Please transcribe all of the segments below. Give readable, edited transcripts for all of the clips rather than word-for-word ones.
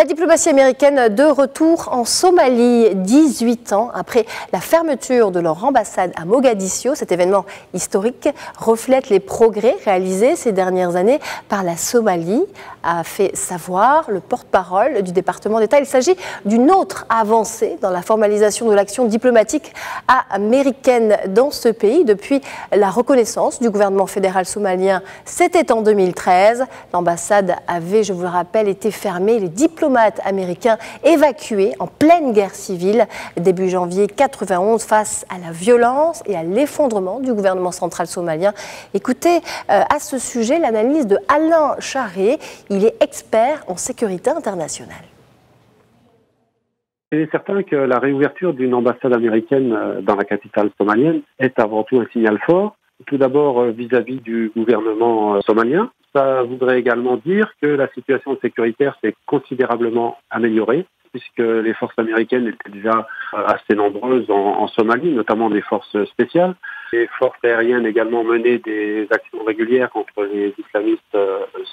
La diplomatie américaine de retour en Somalie, 18 ans après la fermeture de leur ambassade à Mogadiscio. Cet événement historique reflète les progrès réalisés ces dernières années par la Somalie, a fait savoir le porte-parole du département d'État. Il s'agit d'une autre avancée dans la formalisation de l'action diplomatique américaine dans ce pays depuis la reconnaissance du gouvernement fédéral somalien. C'était en 2013. L'ambassade avait, je vous le rappelle, été fermée. Les diplomates américains évacués en pleine guerre civile début janvier 91 face à la violence et à l'effondrement du gouvernement central somalien. Écoutez à ce sujet l'analyse de Alain Charret. Il est expert en sécurité internationale. Il est certain que la réouverture d'une ambassade américaine dans la capitale somalienne est avant tout un signal fort. Tout d'abord vis-à-vis du gouvernement somalien. Ça voudrait également dire que la situation sécuritaire s'est considérablement améliorée, puisque les forces américaines étaient déjà assez nombreuses en Somalie, notamment des forces spéciales. Les forces aériennes également menaient des actions régulières contre les islamistes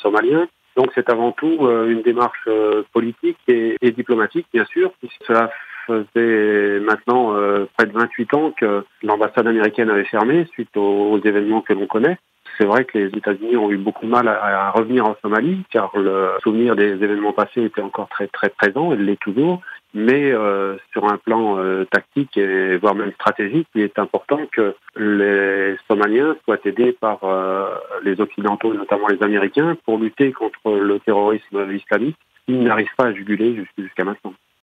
somaliens. Donc c'est avant tout une démarche politique et diplomatique, bien sûr, puisque cela faisait maintenant près de 28 ans que l'ambassade américaine avait fermé suite aux événements que l'on connaît. C'est vrai que les États-Unis ont eu beaucoup de mal à revenir en Somalie, car le souvenir des événements passés était encore très très présent, il l'est toujours. Mais sur un plan tactique et voire même stratégique, il est important que les Somaliens soient aidés par les Occidentaux, notamment les Américains, pour lutter contre le terrorisme islamiste. Ils n'arrivent pas à juguler jusqu'à maintenant.